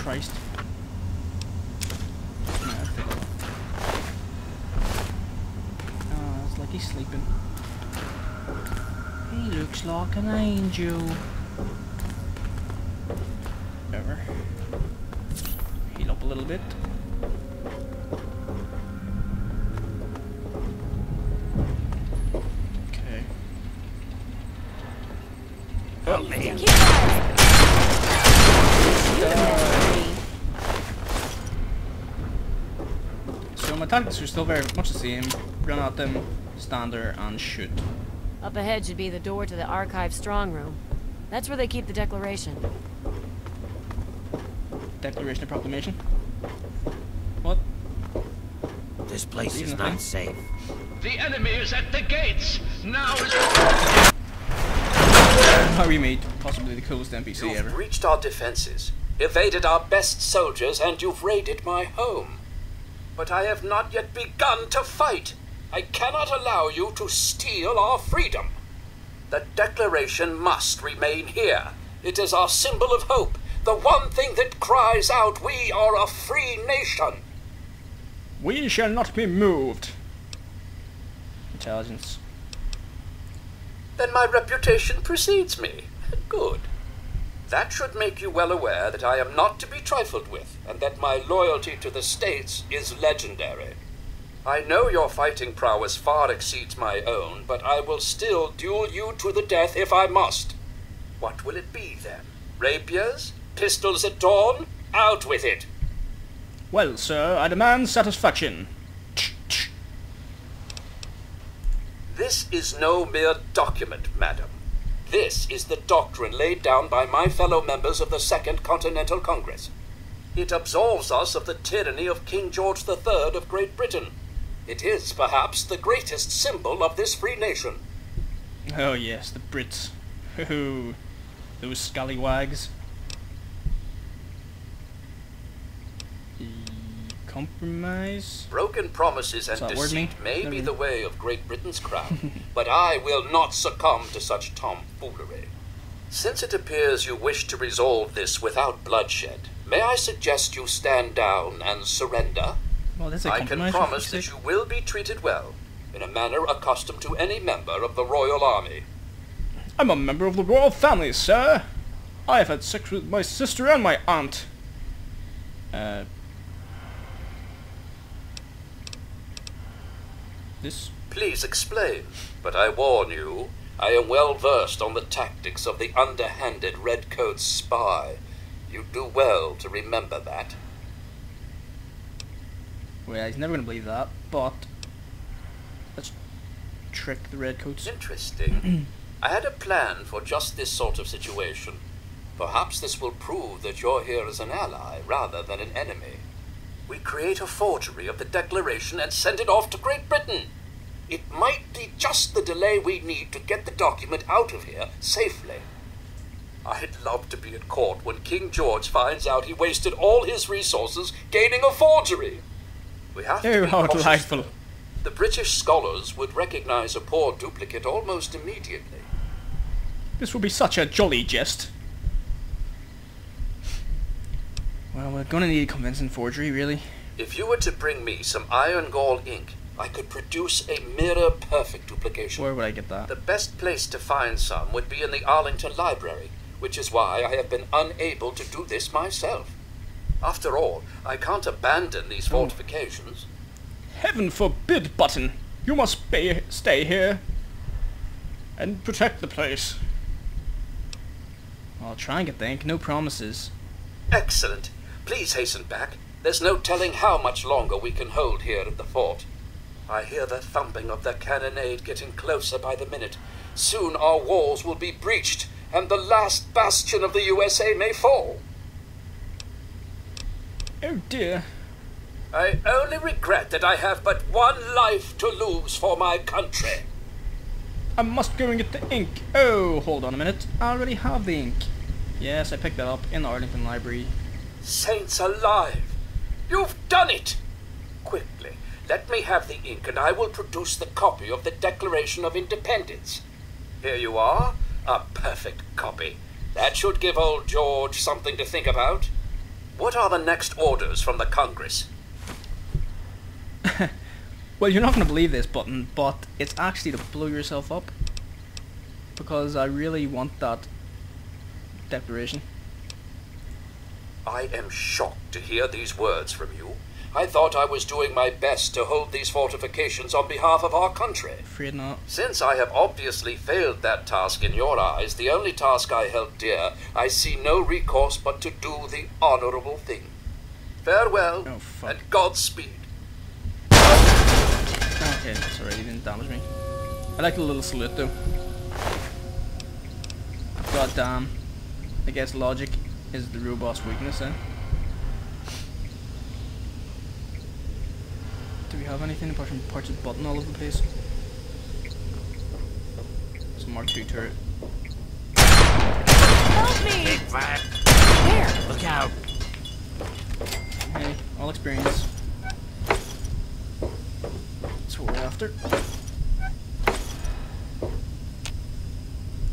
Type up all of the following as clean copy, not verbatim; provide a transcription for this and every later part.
Christ. Oh, it's like he's sleeping. He looks like an angel. Whatever. Heal up a little bit. Okay. Oh, man. So my tactics are still very much the same. Run at them, stand there, and shoot. Up ahead should be the door to the archive strong room. That's where they keep the Declaration. Declaration of Proclamation? What? This place is not safe. The enemy is at the gates! Now is How we made possibly the coolest NPC You've ever. breached our defenses, evaded our best soldiers, and you've raided my home. But I have not yet begun to fight. I cannot allow you to steal our freedom. The Declaration must remain here. It is our symbol of hope, the one thing that cries out, we are a free nation. We shall not be moved. Intelligence. Then my reputation precedes me. Good. That should make you well aware that I am not to be trifled with, and that my loyalty to the States is legendary. I know your fighting prowess far exceeds my own, but I will still duel you to the death if I must. What will it be then? Rapiers? Pistols at dawn? Out with it! Well, sir, I demand satisfaction. This is no mere document, madam. This is the doctrine laid down by my fellow members of the Second Continental Congress. It absolves us of the tyranny of King George III of Great Britain. It is, perhaps, the greatest symbol of this free nation. Oh yes, the Brits. Hoo-hoo. Those scallywags. Compromise? Broken promises and Does that word mean? deceit may be Never- the way of Great Britain's crown, but I will not succumb to such tomfoolery. Since it appears you wish to resolve this without bloodshed, may I suggest you stand down and surrender? Well, that's a I can compromise. promise that you will be treated well, in a manner accustomed to any member of the Royal Army. I'm a member of the royal family, sir. I have had sex with my sister and my aunt. This? Please explain, but I warn you, I am well versed on the tactics of the underhanded redcoat spy. You do well to remember that. Well, he's never gonna believe that, but let's trick the redcoats. Interesting. I had a plan for just this sort of situation. Perhaps this will prove that you're here as an ally rather than an enemy. We create a forgery of the Declaration and send it off to Great Britain. It might be just the delay we need to get the document out of here safely. I'd love to be at court when King George finds out he wasted all his resources gaining a forgery. We have to Oh, be how cautious. delightful. The British scholars would recognize a poor duplicate almost immediately. This will be such a jolly jest. Well, we're gonna need a convincing forgery, really. If you were to bring me some iron gall ink, I could produce a mirror-perfect duplication. Where would I get that? The best place to find some would be in the Arlington Library, which is why I have been unable to do this myself. After all, I can't abandon these fortifications. Heaven forbid, Button! You must stay here and protect the place. I'll try and get the ink, no promises. Excellent. Please hasten back. There's no telling how much longer we can hold here at the fort. I hear the thumping of the cannonade getting closer by the minute. Soon our walls will be breached, and the last bastion of the USA may fall. Oh dear. I only regret that I have but one life to lose for my country. I must go and get the ink. Oh, hold on a minute. I already have the ink. Yes, I picked that up in the Arlington Library. Saints alive! You've done it! Quickly, let me have the ink and I will produce the copy of the Declaration of Independence. Here you are, a perfect copy. That should give old George something to think about. What are the next orders from the Congress? Well, you're not going to believe this, Button, but it's actually to blow yourself up. Because I really want that declaration. I am shocked to hear these words from you. I thought I was doing my best to hold these fortifications on behalf of our country. Afraid not. Since I have obviously failed that task in your eyes, the only task I held dear, I see no recourse but to do the honorable thing. Farewell, Oh, fuck. and Godspeed. Okay, that's alright, he didn't damage me. I like the little salute though. God damn. I guess logic is the robot's weakness, eh? Do we have anything apart from parts of the button all over the place? It's a Mark II turret. Help me! Big fat. Where? Look out. Hey, all experience. That's what we're after.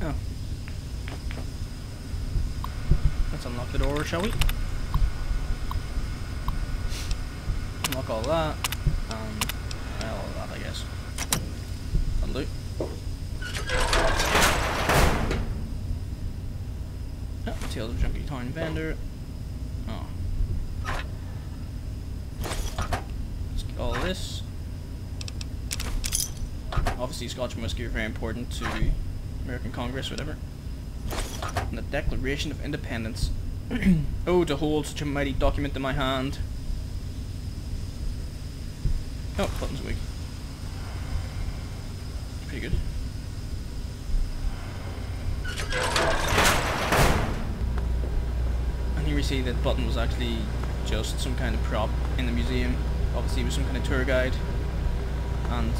Oh. Let's unlock the door, shall we? Unlock all that. Well, all that, I guess. And loot. Oh, Tales of Junkie Town Vendor. Oh. Let's get all this. Obviously, Scotch and whiskey are very important to American Congress, whatever. And the Declaration of Independence. Oh, to hold such a mighty document in my hand. Oh, button's weak. Pretty good. And here we see that button was actually just some kind of prop in the museum. Obviously, it was some kind of tour guide. And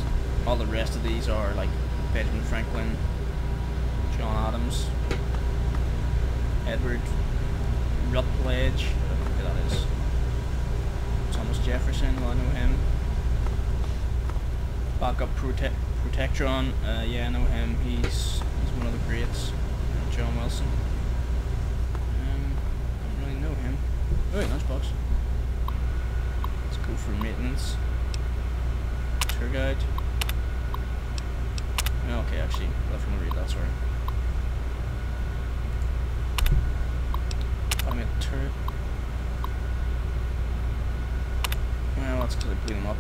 all the rest of these are like Benjamin Franklin, John Adams, Edward Rutledge, who that is. Thomas Jefferson, well I know him. Backup Protectron, yeah I know him, he's one of the greats. John Wilson. Don't really know him. Oh wait, lunchbox. Let's go for maintenance. Tour guide. Okay, actually, left from the read that, sorry. I'm a turret. Well, that's because I blew them up.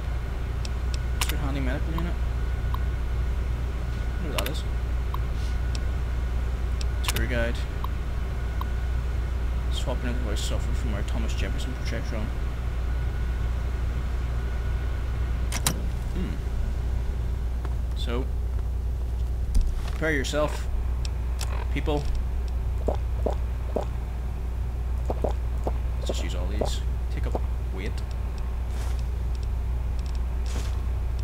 Mr. Handy Medical Unit. I wonder who that is. Tour guide. Swapping out the voice software from our Thomas Jefferson Protectron. So, prepare yourself, people. Let's just use all these. Take up weight.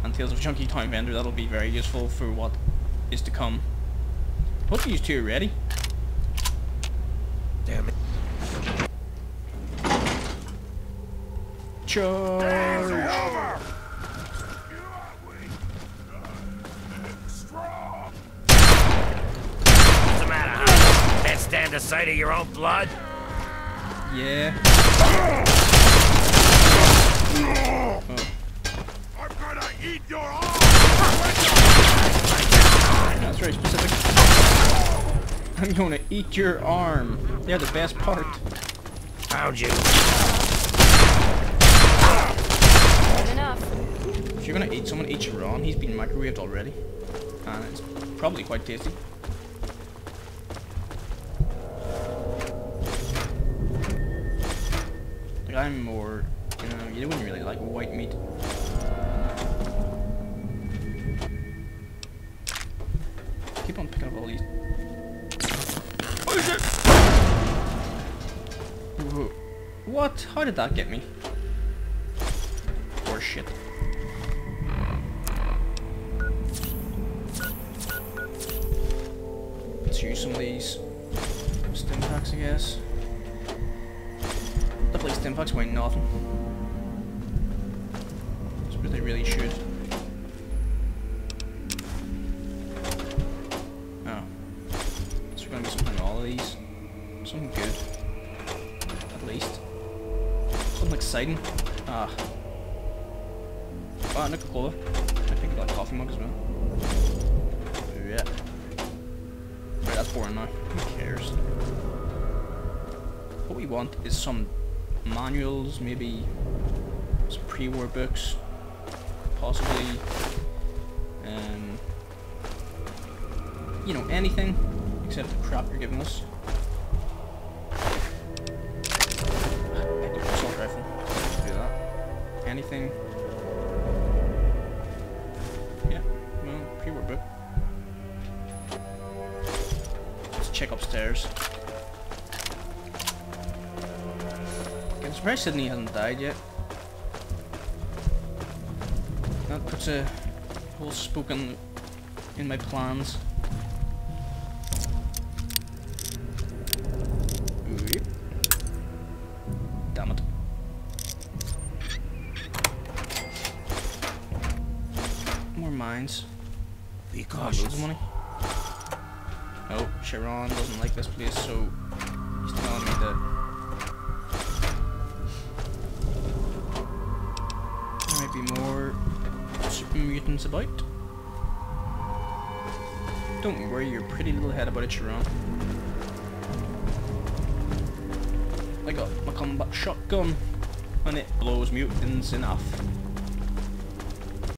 And Tales of Chunky Time Vendor, that'll be very useful for what is to come. Hope these two are ready. Damn it. Charge! What's the matter, huh? Can't stand the sight of your own blood? Yeah. Oh. I'm gonna eat your arm! That's very specific. I'm gonna eat your arm. They're the best part. Found you. Good enough. If you're gonna eat someone, eat your arm. He's been microwaved already. And it's probably quite tasty. Like, I'm more, you wouldn't really like white meat. Keep on picking up all these. What is it? Whoa. What? How did that get me? Or shit. Let's use some of these stim packs, I guess. Definitely stim packs weigh nothing. But they really should. Oh. So we're gonna be something in all of these. Something good. At least. exciting. Ah. Oh, Coca-Cola. I think I got a coffee mug as well. Yeah. Right, that's boring now. Who cares? What we want is some manuals, maybe some pre-war books, possibly, you know, anything except the crap you're giving us. I do assault rifle. Do that. Anything. Yeah, well, pre-war book. Let's check upstairs. I'm surprised Sydney hasn't died yet. That puts a whole spook in my plans. Yep. Damn it. More mines. Be Oh, loads cautious. of money. Oh, Sharon doesn't like this place, so he's telling me that there might be more super mutants about. Don't worry your pretty little head about it, Sharon. I got my combat shotgun, and it blows mutants in half.